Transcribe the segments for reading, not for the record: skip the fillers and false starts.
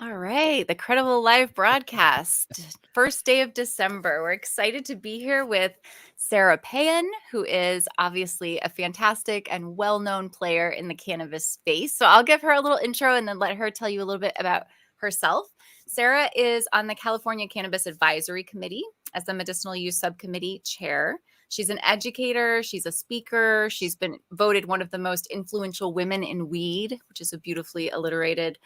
All right, the Qredible LIVE Broadcast, first day of December. We're excited to be here with Sara Payan, who is obviously a fantastic and well-known player in the cannabis space. So I'll give her a little intro and then let her tell you a little bit about herself. Sara is on the California Cannabis Advisory Committee as the Medicinal Use Subcommittee Chair. She's an educator, she's a speaker, she's been voted one of the most influential women in weed, which is a beautifully alliterated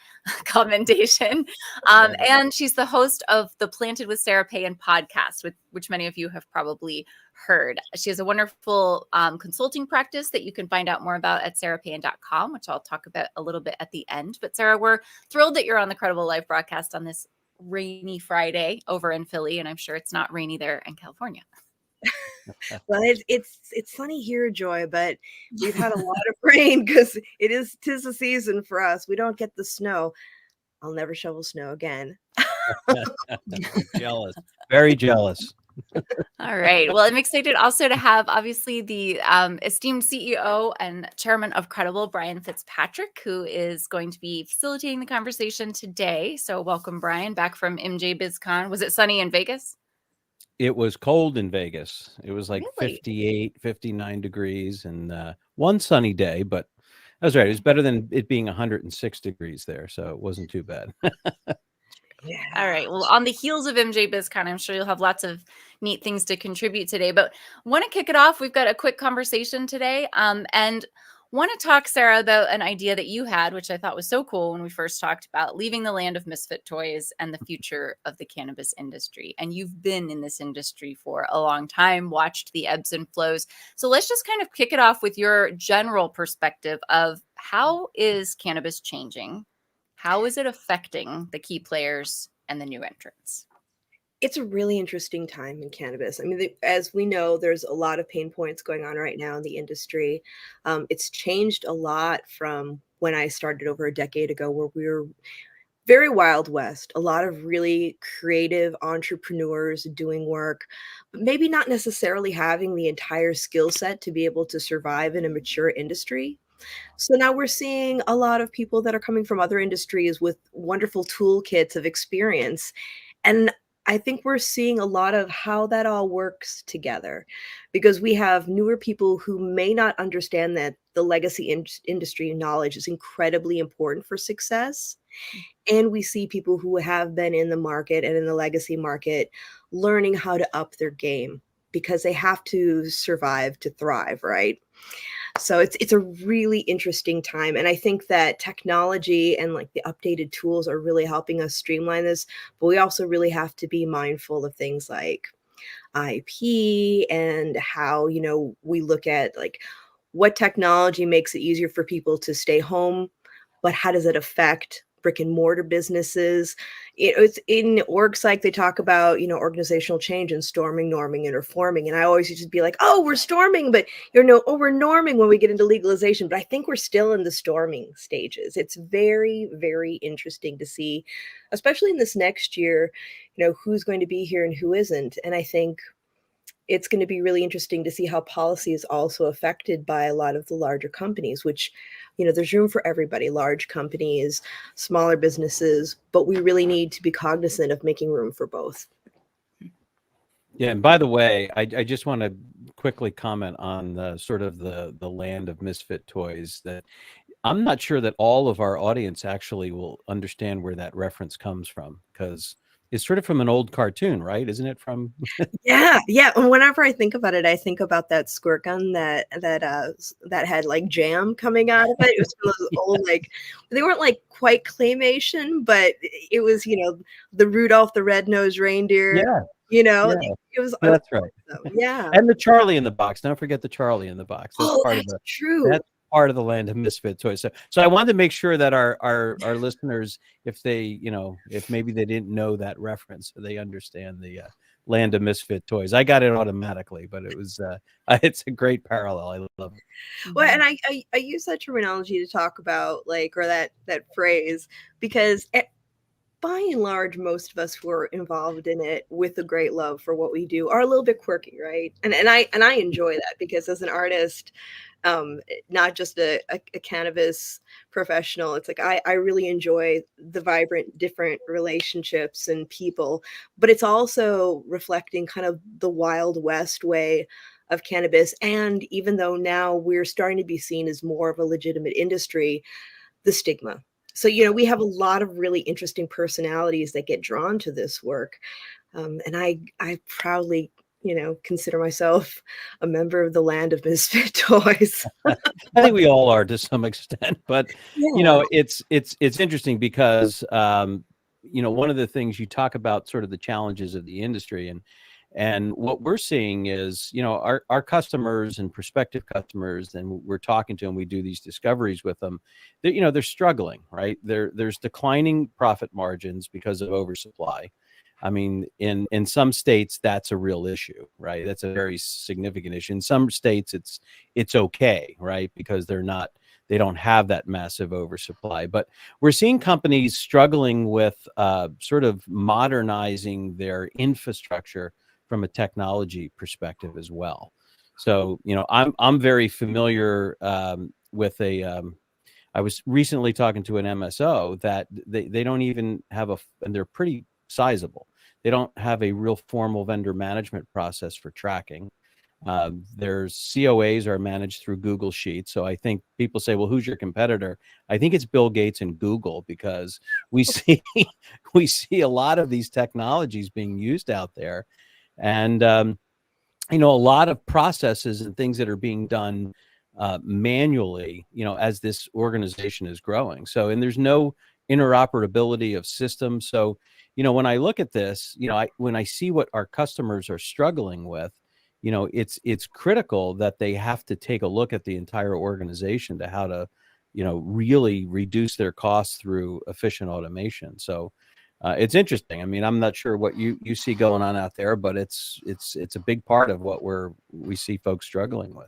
commendation. And she's the host of the Planted with Sara Payan podcast, which many of you have probably heard. She has a wonderful consulting practice that you can find out more about at sarapayan.com, which I'll talk about a little bit at the end. But Sara, we're thrilled that you're on the Qredible LIVE Broadcast on this rainy Friday over in Philly, and I'm sure it's not rainy there in California. Well, it's sunny here, Joy, but we've had a lot of rain because tis the season for us. We don't get the snow. I'll never shovel snow again. Jealous, very jealous. All right. Well, I'm excited also to have obviously the esteemed CEO and chairman of Qredible, Brian Fitzpatrick, who is going to be facilitating the conversation today. So welcome, Brian, back from MJ BizCon. Was it sunny in Vegas? It was cold in Vegas. It was like Really? 58, 59 degrees and one sunny day, but I was right. It was better than it being 106 degrees there. So it wasn't too bad. Yeah. All right. Well, on the heels of MJ BizCon, I'm sure you'll have lots of neat things to contribute today, but want to kick it off. We've got a quick conversation today and want to talk, Sara, about an idea that you had, which I thought was so cool when we first talked about leaving the land of Misfit Toys and the future of the cannabis industry. And you've been in this industry for a long time, watched the ebbs and flows. So let's just kind of kick it off with your general perspective of how is cannabis changing? How is it affecting the key players and the new entrants? It's a really interesting time in cannabis. I mean, as we know, there's a lot of pain points going on right now in the industry. It's changed a lot from when I started over a decade ago, where we were very Wild West, a lot of really creative entrepreneurs doing work, but maybe not necessarily having the entire skill set to be able to survive in a mature industry. So now we're seeing a lot of people that are coming from other industries with wonderful toolkits of experience. And I think we're seeing a lot of how that all works together, because we have newer people who may not understand that the legacy industry knowledge is incredibly important for success. And we see people who have been in the market and in the legacy market learning how to up their game because they have to survive to thrive, right? So it's a really interesting time. And I think that technology and like the updated tools are really helping us streamline this. But we also really have to be mindful of things like IP and how, we look at like what technology makes it easier for people to stay home, but how does it affect brick and mortar businesses? It's in org psych, they talk about, organizational change and storming, norming, and reforming. And I always used to be like, oh, we're storming, but we're norming when we get into legalization. But I think we're still in the storming stages. It's very, very interesting to see, especially in this next year, who's going to be here and who isn't. And I think it's going to be really interesting to see how policy is also affected by a lot of the larger companies, which, there's room for everybody, large companies, smaller businesses, but we really need to be cognizant of making room for both. Yeah. And by the way, I just want to quickly comment on the sort of the land of Misfit Toys. That I'm not sure that all of our audience actually will understand where that reference comes from, because it's sort of from an old cartoon, right? Isn't it from? Yeah. And whenever I think about it, I think about that squirt gun that had like jam coming out of it. It was one of those old, like, they weren't like quite claymation, but it was, the Rudolph the Red-Nosed Reindeer. Yeah. It was. That's right. Yeah. And the Charlie in the box. Don't forget the Charlie in the box. That's true. That's part of the land of Misfit Toys. So I wanted to make sure that our listeners, if they, if maybe they didn't know that reference, so they understand the land of Misfit Toys. I got it automatically, but it was it's a great parallel. I love it. Well, and I use that terminology to talk about or that phrase because by and large, most of us who are involved in it with a great love for what we do are a little bit quirky, right? And I enjoy that because as an artist, not just a cannabis professional. It's like I really enjoy the vibrant, different relationships and people, but it's also reflecting kind of the Wild West way of cannabis. And even though now we're starting to be seen as more of a legitimate industry, the stigma. So, we have a lot of really interesting personalities that get drawn to this work. And I proudly, consider myself a member of the land of Misfit Toys. I think we all are to some extent, but Yeah. it's interesting because one of the things you talk about, sort of the challenges of the industry, and what we're seeing is, our customers and prospective customers, and we're talking to them, we do these discoveries with them, they're struggling, right? There's declining profit margins because of oversupply. I mean, in some states, that's a real issue, right? That's a very significant issue. In some states, it's okay, right? Because they don't have that massive oversupply. But we're seeing companies struggling with sort of modernizing their infrastructure from a technology perspective as well. So, I'm very familiar with I was recently talking to an MSO that they don't even have and they're pretty sizable. They don't have a real formal vendor management process for tracking. Their COAs are managed through Google Sheets. So I think people say, well, who's your competitor? I think it's Bill Gates and Google, because we see a lot of these technologies being used out there. And, a lot of processes and things that are being done manually, as this organization is growing. So, and there's no interoperability of systems. So, when I look at this, when I see what our customers are struggling with, it's critical that they have to take a look at the entire organization to how to, really reduce their costs through efficient automation. So it's interesting. I mean, I'm not sure what you see going on out there, but it's a big part of what we see folks struggling with.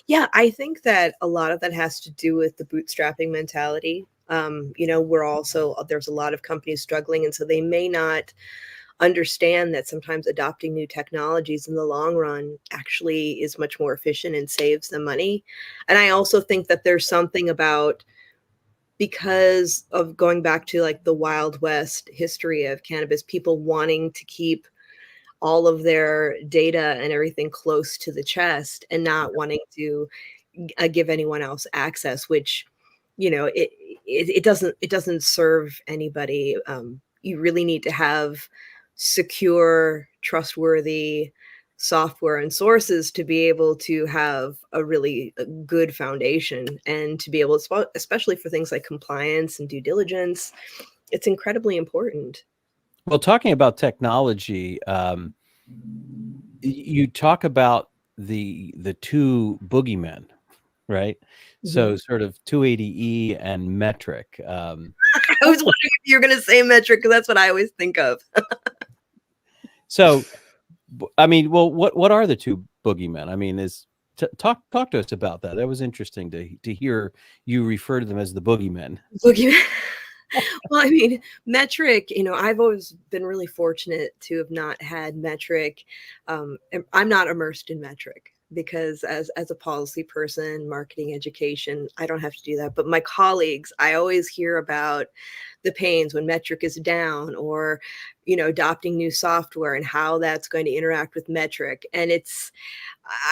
Yeah, I think that a lot of that has to do with the bootstrapping mentality. There's a lot of companies struggling, and so they may not understand that sometimes adopting new technologies in the long run actually is much more efficient and saves them money. And I also think that there's something about, because of going back to like the Wild West history of cannabis, people wanting to keep all of their data and everything close to the chest and not wanting to give anyone else access, which, it doesn't serve anybody. You really need to have secure, trustworthy software and sources to be able to have a really good foundation, and to be able to, especially for things like compliance and due diligence, it's incredibly important. Well, talking about technology, you talk about the two boogeymen, right? So Mhm. sort of 280E and metric. I was wondering if you were going to say metric, because that's what I always think of. So, I mean, well, what are the two boogeymen? I mean, talk to us about that. That was interesting to hear you refer to them as the boogeymen. Boogeyman. Well, I mean, metric, I've always been really fortunate to have not had metric. I'm not immersed in metric because as a policy person, marketing, education, I don't have to do that. But my colleagues, I always hear about the pains when metric is down, or, adopting new software and how that's going to interact with metric. And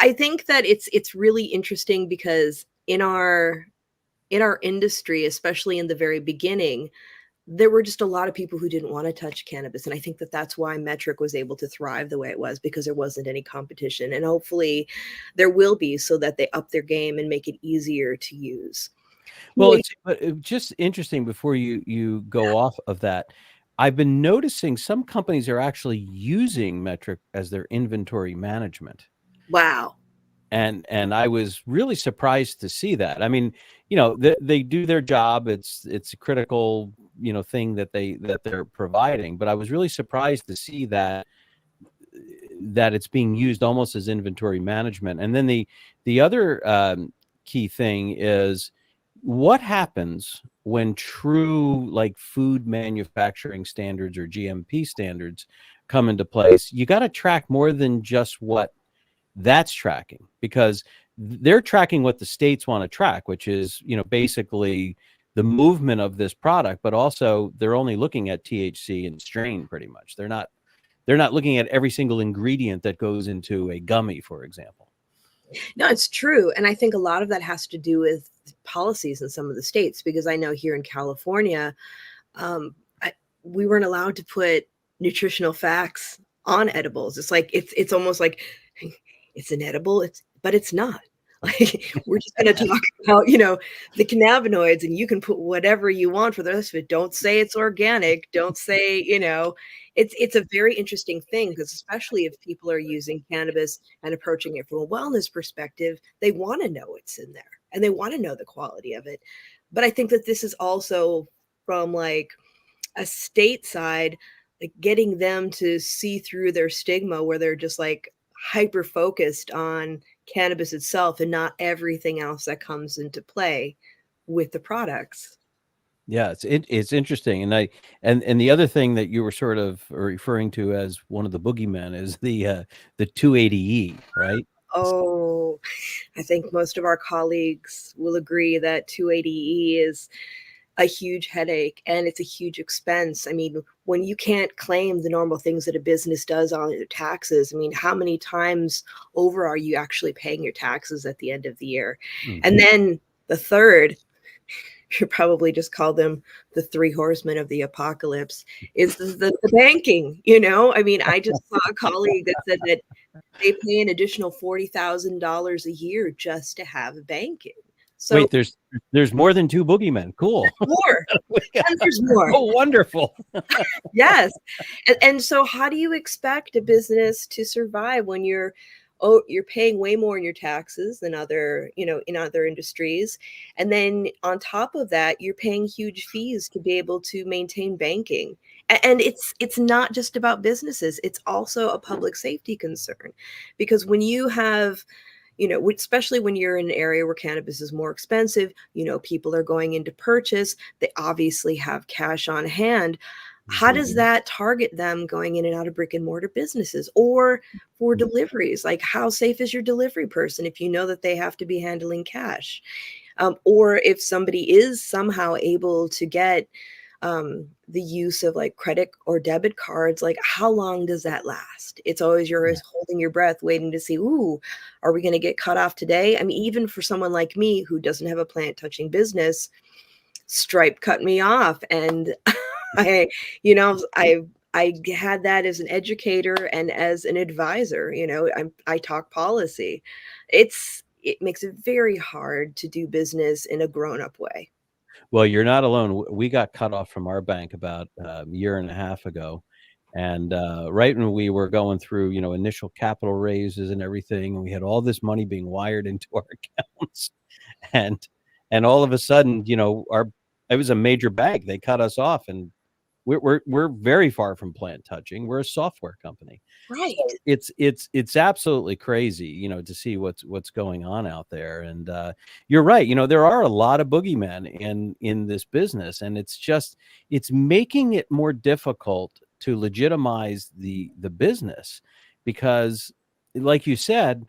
I think that it's really interesting because in our industry, especially in the very beginning, there were just a lot of people who didn't want to touch cannabis. And I think that that's why metric was able to thrive the way it was, because there wasn't any competition. And hopefully there will be, so that they up their game and make it easier to use. Well, it's just interesting, before you go off of that. I've been noticing some companies are actually using metric as their inventory management. Wow. And I was really surprised to see that. I mean, they do their job. It's a critical, thing that they're providing. But I was really surprised to see that it's being used almost as inventory management. And then the other key thing is, what happens when true, like, food manufacturing standards or GMP standards come into place? You got to track more than just what that's tracking, because they're tracking what the states want to track, which is, basically the movement of this product, but also they're only looking at THC and strain pretty much. They're not looking at every single ingredient that goes into a gummy, for example. No, it's true. And I think a lot of that has to do with policies in some of the states, because I know here in California, we weren't allowed to put nutritional facts on edibles. It's like, it's almost like it's an edible, but it's not. Like, we're just going to talk about, the cannabinoids, and you can put whatever you want for the rest of it. Don't say it's organic. Don't say, it's a very interesting thing, because especially if people are using cannabis and approaching it from a wellness perspective, they want to know what's in there and they want to know the quality of it. But I think that this is also from like a state side, like getting them to see through their stigma, where they're just like hyper focused on cannabis itself and not everything else that comes into play with the products. Yeah, it's interesting, and the other thing that you were sort of referring to as one of the boogeymen is the 280E, right? Oh, I think most of our colleagues will agree that 280E is a huge headache and it's a huge expense. I mean, when you can't claim the normal things that a business does on their taxes, I mean, how many times over are you actually paying your taxes at the end of the year? Mm-hmm. And then the third, you probably just call them the three horsemen of the apocalypse, is the banking. I mean, I just saw a colleague that said that they pay an additional $40,000 a year just to have banking. So wait, there's more than two boogeymen. Cool. More. And there's more. Oh, wonderful. Yes. And so how do you expect a business to survive when you're paying way more in your taxes than in other industries? And then on top of that, you're paying huge fees to be able to maintain banking. And it's not just about businesses. It's also a public safety concern, because when you have, especially when you're in an area where cannabis is more expensive, people are going in to purchase, they obviously have cash on hand. How does that target them going in and out of brick and mortar businesses or for deliveries? Like, how safe is your delivery person if you know that they have to be handling cash? Or if somebody is somehow able to get the use of like credit or debit cards, like how long does that last? It's always you're holding your breath, waiting to see, are we going to get cut off today? I mean, even for someone like me who doesn't have a plant touching business, Stripe cut me off. And I had that as an educator and as an advisor. I talk policy. It makes it very hard to do business in a grown-up way. Well, you're not alone. We got cut off from our bank about a year and a half ago. And right when we were going through, initial capital raises and everything, and we had all this money being wired into our accounts. And all of a sudden, it was a major bank. They cut us off, and we're very far from plant touching. We're a software company. Right. So it's absolutely crazy, to see what's going on out there. And you're right. There are a lot of boogeymen in this business, and it's making it more difficult to legitimize the business, because, like you said,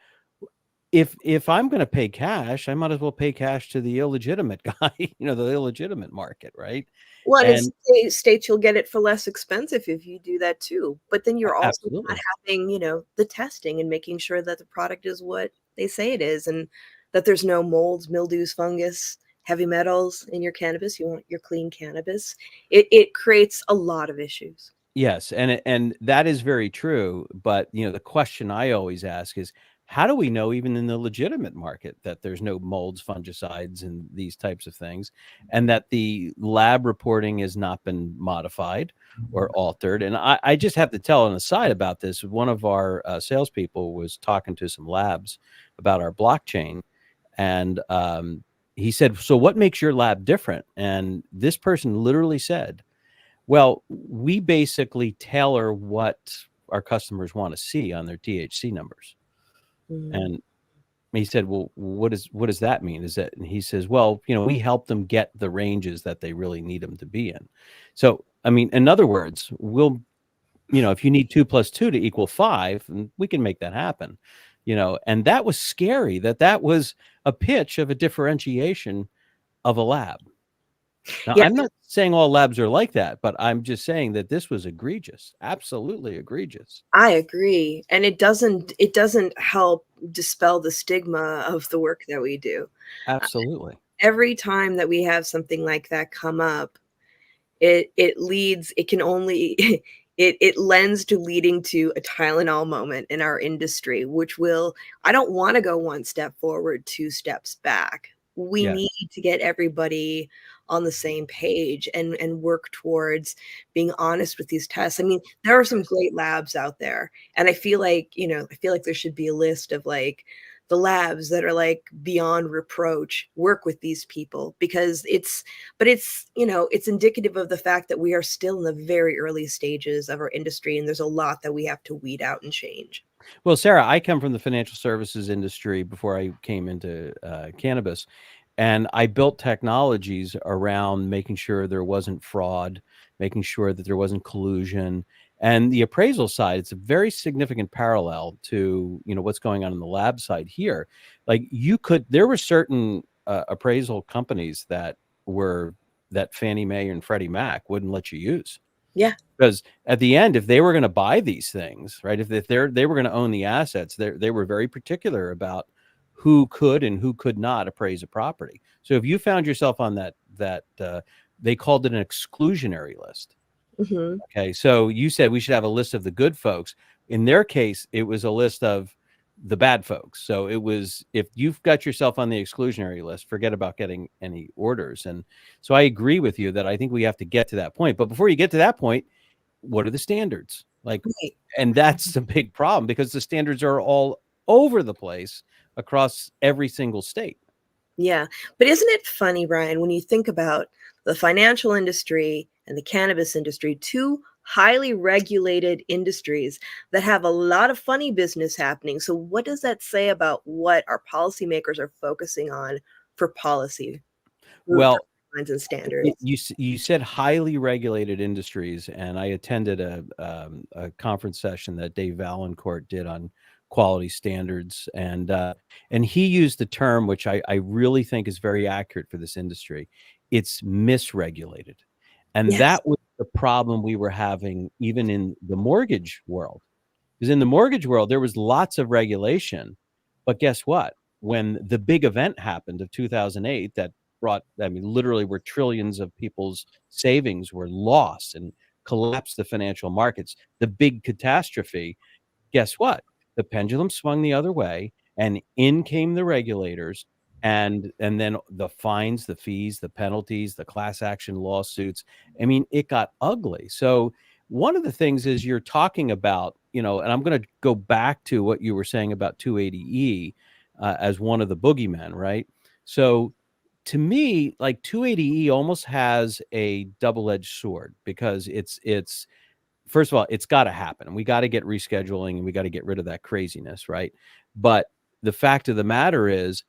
if I'm going to pay cash, I might as well pay cash to the illegitimate guy, the illegitimate market, right? Well, and in states, you'll get it for less expensive if you do that too. But then you're also not having, the testing and making sure that the product is what they say it is, and that there's no molds, mildews, fungus, heavy metals in your cannabis. You want your clean cannabis. It creates a lot of issues. Yes, and that is very true. But the question I always ask is, how do we know, even in the legitimate market, that there's no molds, fungicides, and these types of things, and that the lab reporting has not been modified or altered? And I just have to tell an aside about this. One of our salespeople was talking to some labs about our blockchain, and he said, "So what makes your lab different?" And this person literally said, "Well, we basically tailor what our customers want to see on their THC numbers." And he said, "Well, what does that mean? Is that?" And he says, "Well, we help them get the ranges that they really need them to be in." So, I mean, in other words, we'll, if you need 2 + 2 to equal 5, we can make that happen. and that was scary, that was a pitch of a differentiation of a lab. Now, Yeah, I'm not saying all labs are like that, but I'm just saying that this was egregious, absolutely egregious. I agree. And it doesn't help dispel the stigma of the work that we do. Absolutely. Every time that we have something like that come up, it leads it can only it lends to leading to a Tylenol moment in our industry, which will I don't want to go one step forward, two steps back. We Yeah. need to get everybody on the same page and work towards being honest with these tests. I mean, there are some great labs out there, and I feel like there should be a list of like the labs that are like beyond reproach, work with these people, because it's indicative of the fact that we are still in the very early stages of our industry, and there's a lot that we have to weed out and change. Well, Sarah, I come from the financial services industry before I came into cannabis, and I built technologies around making sure there wasn't fraud, making sure that there wasn't collusion. And the appraisal side, it's a very significant parallel to, what's going on in the lab side here. Like there were certain appraisal companies that Fannie Mae and Freddie Mac wouldn't let you use. Yeah. Because at the end, if they were going to buy these things, right, if they were going to own the assets, they were very particular about who could and who could not appraise a property. So if you found yourself on that they called it an exclusionary list. Hmm. Okay, so you said we should have a list of the good folks. In their case, it was a list of the bad folks. So it was, if you've got yourself on the exclusionary list, forget about getting any orders. And so I agree with you that I think we have to get to that point. But before you get to that point, what are the standards? Like, Right. and that's the big problem, because the standards are all over the place across every single state. Yeah. But isn't it funny, Ryan, when you think about the financial industry and the cannabis industry, two highly regulated industries that have a lot of funny business happening. So what does that say about what our policymakers are focusing on for policy, for Well, guidelines and standards? you said highly regulated industries, and I attended a conference session that Dave Valancourt did on quality standards, and he used the term, which I really think is very accurate for this industry. It's misregulated, and Yes. that was the problem we were having even in the mortgage world. Because in the mortgage world, there was lots of regulation, but guess what? When the big event happened of 2008, that literally where trillions of people's savings were lost and collapsed the financial markets, the big catastrophe, guess what? The pendulum swung the other way, and in came the regulators, and then the fines, the fees, the penalties, the class action lawsuits. I mean, it got ugly. So one of the things is you're talking about, and I'm going to go back to what you were saying about 280E as one of the boogeymen, right? So to me, like 280E almost has a double-edged sword, because it's first of all, it's got to happen. We got to get rescheduling, and we got to get rid of that craziness, right? But the fact of the matter is,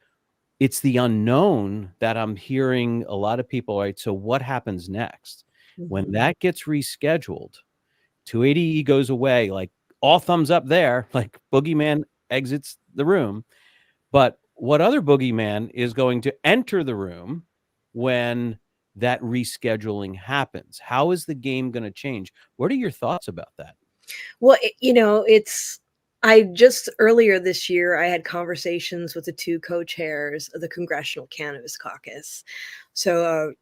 it's the unknown that I'm hearing a lot of people, right? So what happens next? When Mhm. that gets rescheduled, 280E goes away, like all thumbs up there, like boogeyman exits the room. But what other boogeyman is going to enter the room when that rescheduling happens? How is the game going to change? What are your thoughts about that? Well, I just earlier this year, I had conversations with the two co-chairs of the Congressional Cannabis Caucus. So,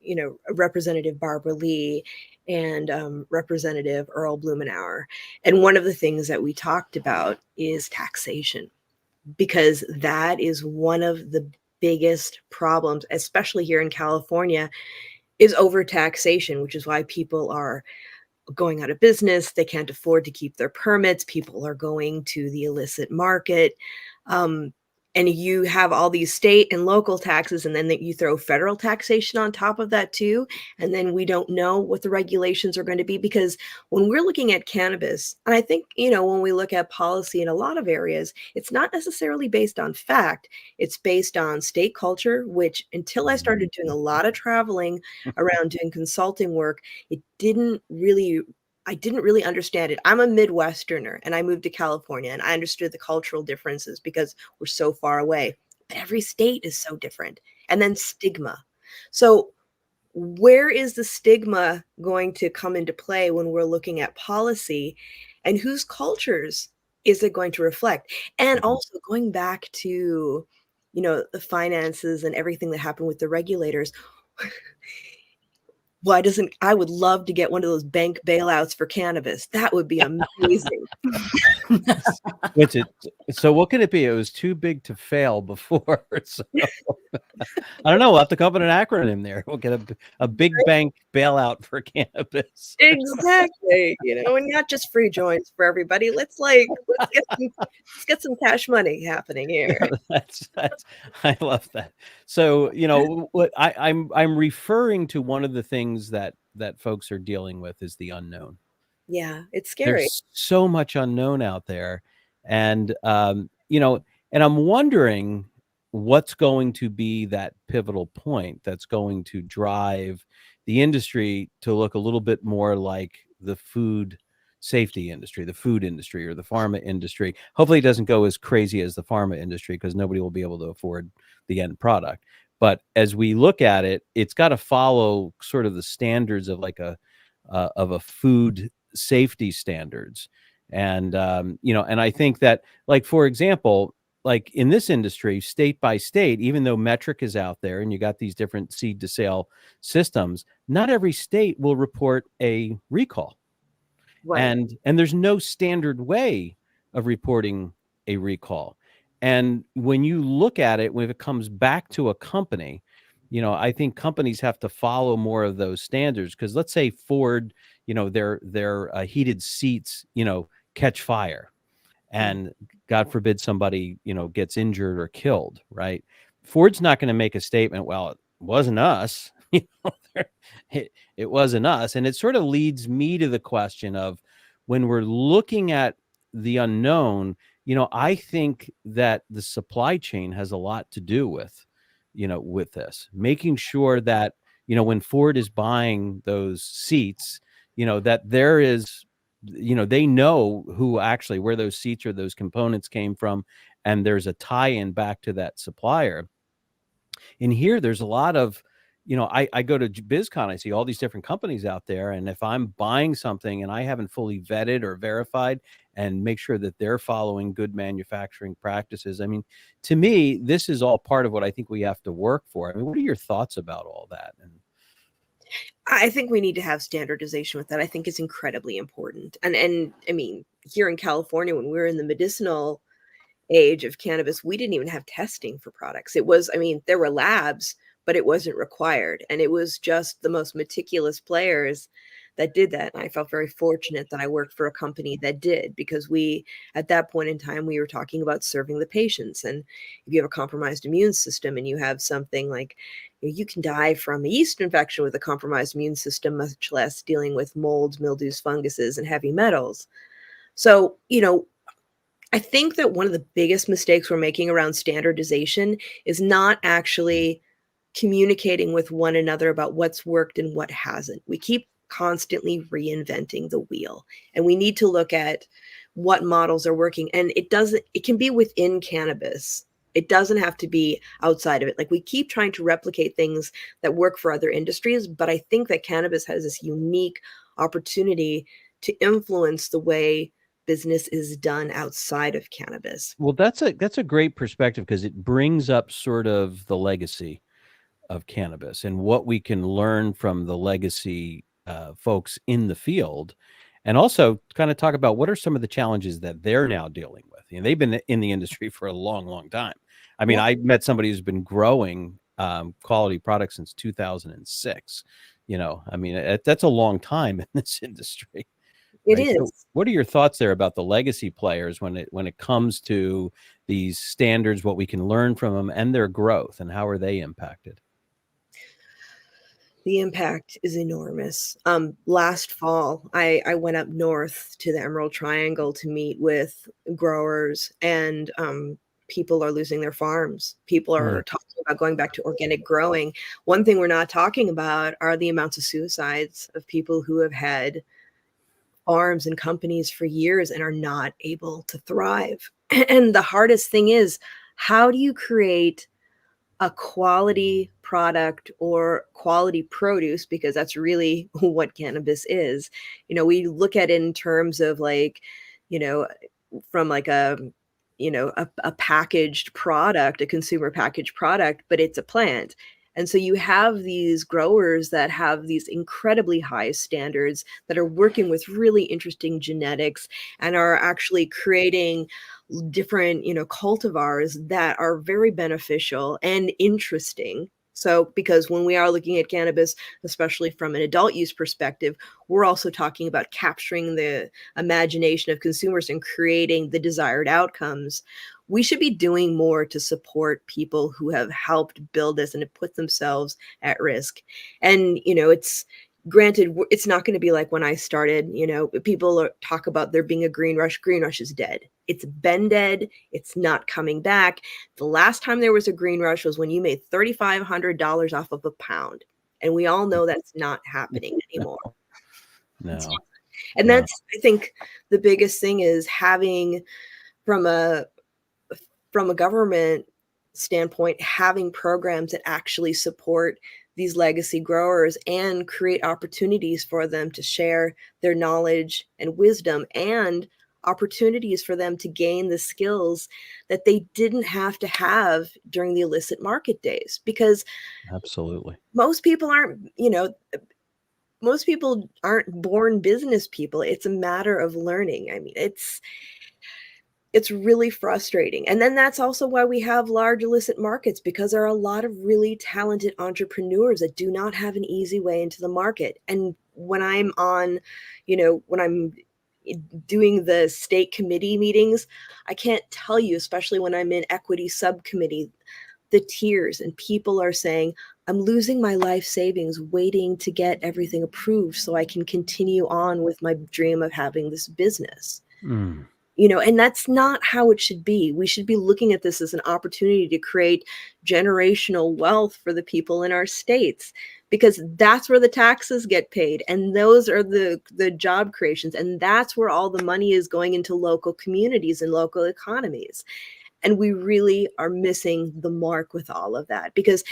Representative Barbara Lee and Representative Earl Blumenauer. And one of the things that we talked about is taxation, because that is one of the biggest problems, especially here in California, is overtaxation, which is why people are going out of business. They can't afford to keep their permits. People are going to the illicit market. Um, and you have all these state and local taxes, and then that you throw federal taxation on top of that too. And then we don't know what the regulations are going to be, because when we're looking at cannabis, and I think, when we look at policy in a lot of areas, it's not necessarily based on fact. It's based on state culture, which until I started doing a lot of traveling around doing consulting work, it didn't really I didn't really understand it. I'm a Midwesterner and I moved to California and I understood the cultural differences because we're so far away. But every state is so different. And then stigma. So where is the stigma going to come into play when we're looking at policy, and whose cultures is it going to reflect? And also going back to, the finances and everything that happened with the regulators. I would love to get one of those bank bailouts for cannabis. That would be amazing. What's it? So what can it be? It was too big to fail before. So I don't know. We'll have to come up with an acronym there. We'll get a big bank bailout for cannabis. Exactly. And not just free joints for everybody. Let's get some cash money happening here. That's I love that. So what I'm referring to, one of the things that folks are dealing with is the unknown. Yeah, it's scary. There's so much unknown out there, and and I'm wondering what's going to be that pivotal point that's going to drive the industry to look a little bit more like the food safety industry, the food industry, or the pharma industry. Hopefully it doesn't go as crazy as the pharma industry, because nobody will be able to afford the end product. But as we look at it, it's got to follow sort of the standards of like a food safety standards. And and I think that, like, for example, like in this industry, state by state, even though metric is out there and you got these different seed to sale systems, not every state will report a recall. Right. And there's no standard way of reporting a recall. And when you look at it, when it comes back to a company, I think companies have to follow more of those standards. Because let's say Ford, their heated seats, catch fire, and God forbid somebody, gets injured or killed, right? Ford's not going to make a statement, well, it wasn't us. It wasn't us. And it sort of leads me to the question of, when we're looking at the unknown, I think that the supply chain has a lot to do with, with this, making sure that, when Ford is buying those seats, that there is, they know where those seats or those components came from, and there's a tie-in back to that supplier. And here there's a lot of, I go to BizCon, I see all these different companies out there, and if I'm buying something and I haven't fully vetted or verified and make sure that they're following good manufacturing practices, I mean, to me, this is all part of what I think we have to work for. I mean, what are your thoughts about all that? And I think we need to have standardization with that. I think it's incredibly important. And I mean, here in California, when we were in the medicinal age of cannabis, we didn't even have testing for products. There were labs, but it wasn't required. And it was just the most meticulous players that did that. And I felt very fortunate that I worked for a company that did, because at that point in time, we were talking about serving the patients. And if you have a compromised immune system and you have something like, you can die from a yeast infection with a compromised immune system, much less dealing with molds, mildews, funguses, and heavy metals. So, I think that one of the biggest mistakes we're making around standardization is not actually communicating with one another about what's worked and what hasn't. We keep constantly reinventing the wheel, and we need to look at what models are working. And it can be within cannabis. It doesn't have to be outside of it. Like, we keep trying to replicate things that work for other industries, but I think that cannabis has this unique opportunity to influence the way business is done outside of cannabis. well, that's a great perspective, because it brings up sort of the legacy of cannabis and what we can learn from the legacy folks in the field, and also kind of talk about what are some of the challenges that they're now dealing with. They've been in the industry for a long, long time. I mean, Yeah. I met somebody who's been growing quality products since 2006. I mean, that's a long time in this industry. It Right? So is. what are your thoughts there about the legacy players when it comes to these standards, what we can learn from them, and their growth, and how are they impacted? The impact is enormous. Last fall, I went up north to the Emerald Triangle to meet with growers, and people are losing their farms. People are talking about going back to organic growing. One thing we're not talking about are the amounts of suicides of people who have had farms and companies for years and are not able to thrive. And the hardest thing is, how do you create a quality product or quality produce, because that's really what cannabis is. We look at it in terms of like, you know, from like a packaged product, a consumer packaged product, but it's a plant. And so you have these growers that have these incredibly high standards that are working with really interesting genetics and are actually creating different, cultivars that are very beneficial and interesting. So, because when we are looking at cannabis, especially from an adult use perspective, we're also talking about capturing the imagination of consumers and creating the desired outcomes. We should be doing more to support people who have helped build this and have put themselves at risk. And, it's granted, it's not going to be like when I started. People talk about there being a green rush. Green rush is dead. It's been dead. It's not coming back. The last time there was a green rush was when you made $3,500 off of a pound. And we all know that's not happening anymore. No. And that's, I think, the biggest thing is having from a government standpoint, having programs that actually support these legacy growers and create opportunities for them to share their knowledge and wisdom, and opportunities for them to gain the skills that they didn't have to have during the illicit market days. Because absolutely, most people aren't born business people. It's a matter of learning. I mean, it's really frustrating. And then that's also why we have large illicit markets, because there are a lot of really talented entrepreneurs that do not have an easy way into the market. And when I'm when I'm doing the state committee meetings, I can't tell you, especially when I'm in equity subcommittee, the tears, and people are saying, I'm losing my life savings waiting to get everything approved so I can continue on with my dream of having this business. And that's not how it should be. We should be looking at this as an opportunity to create generational wealth for the people in our states, because that's where the taxes get paid. And those are the job creations. And that's where all the money is going into local communities and local economies. And we really are missing the mark with all of that, because,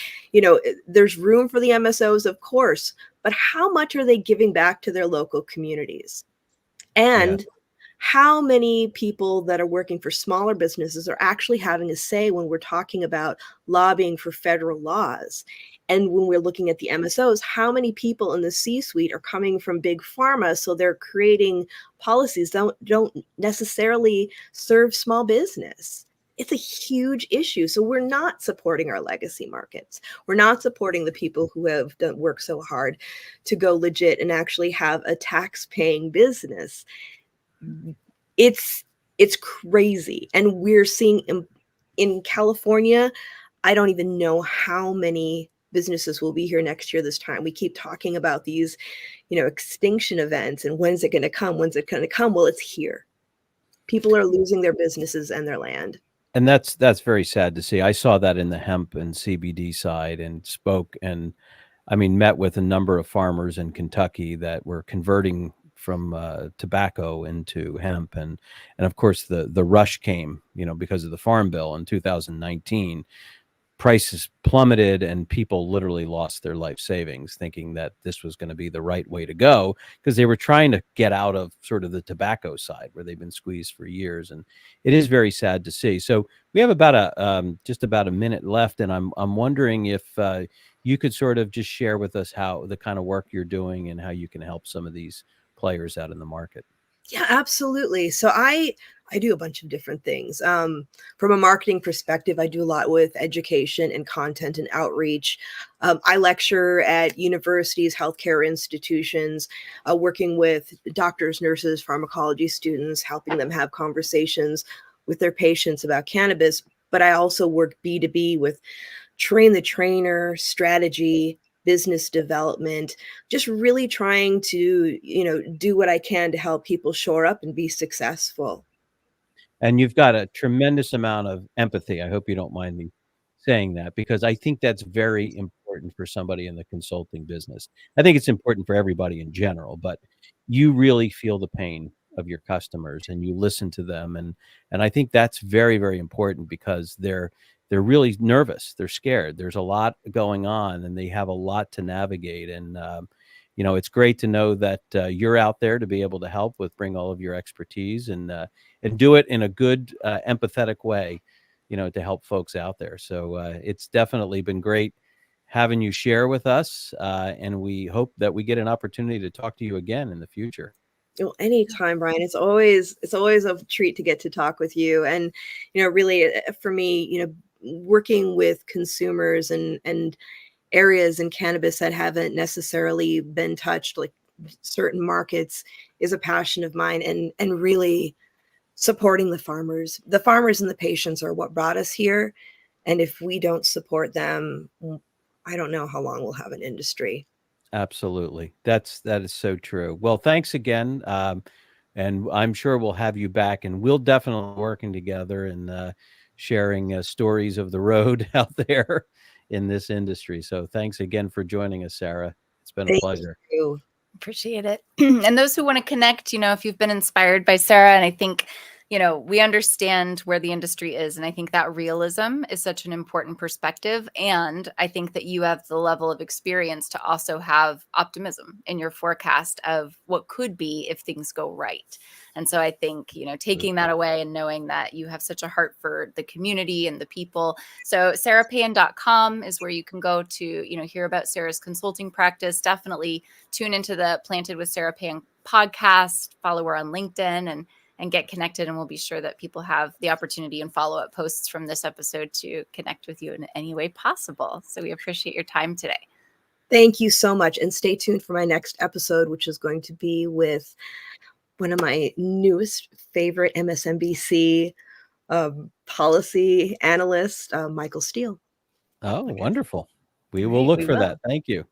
there's room for the MSOs, of course, but how much are they giving back to their local communities? And how many people that are working for smaller businesses are actually having a say when we're talking about lobbying for federal laws? And when we're looking at the MSOs, how many people in the C-suite are coming from big pharma, so they're creating policies that don't necessarily serve small business? It's a huge issue. So we're not supporting our legacy markets. We're not supporting the people who have worked so hard to go legit and actually have a tax-paying business. It's crazy. And we're seeing in California, I don't even know how many businesses will be here next year this time. We keep talking about these, extinction events and when's it going to come? When's it going to come? Well, it's here. People are losing their businesses and their land. And that's very sad to see. I saw that in the hemp and CBD side, and spoke and met with a number of farmers in Kentucky that were converting from tobacco into hemp, and of course the rush came, because of the Farm Bill in 2019. Prices plummeted and people literally lost their life savings thinking that this was going to be the right way to go, because they were trying to get out of sort of the tobacco side where they've been squeezed for years. And it is very sad to see. So we have about just about a minute left, and I'm wondering if you could sort of just share with us how the kind of work you're doing and how you can help some of these players out in the market. Yeah, absolutely. So I do a bunch of different things. From a marketing perspective, I do a lot with education and content and outreach. I lecture at universities, healthcare institutions, working with doctors, nurses, pharmacology students, helping them have conversations with their patients about cannabis. But I also work B2B with train the trainer, strategy, business development, just really trying to, do what I can to help people shore up and be successful. And you've got a tremendous amount of empathy. I hope you don't mind me saying that, because I think that's very important. important for somebody in the consulting business. I think it's important for everybody in general, but you really feel the pain of your customers and you listen to them. And I think that's very, very important because they're really nervous. They're scared. There's a lot going on and they have a lot to navigate. And, it's great to know that you're out there to be able to help bring all of your expertise and do it in a good, empathetic way, to help folks out there. So it's definitely been great having you share with us. And we hope that we get an opportunity to talk to you again in the future. Well, anytime, Brian. It's always a treat to get to talk with you. And, really for me, working with consumers and areas in cannabis that haven't necessarily been touched, like certain markets, is a passion of mine. And really supporting the farmers and the patients are what brought us here. And if we don't support them, I don't know how long we'll have an industry. Absolutely. That is so true. Well, thanks again. And I'm sure we'll have you back and we'll definitely be working together and sharing stories of the road out there in this industry. So thanks again for joining us, Sara. It's been a pleasure. Thank you. Appreciate it. And those who want to connect, if you've been inspired by Sara, and I think, we understand where the industry is. And I think that realism is such an important perspective. And I think that you have the level of experience to also have optimism in your forecast of what could be if things go right. And so I think, taking that away and knowing that you have such a heart for the community and the people. So sarapayan.com is where you can go to, hear about Sara's consulting practice. Definitely tune into the Planted with Sara Payan podcast, follow her on LinkedIn and get connected. And we'll be sure that people have the opportunity and follow-up posts from this episode to connect with you in any way possible. So we appreciate your time today. Thank you so much. And stay tuned for my next episode, which is going to be with one of my newest favorite MSNBC policy analysts, Michael Steele. Oh, wonderful. We will look for that. Thank you.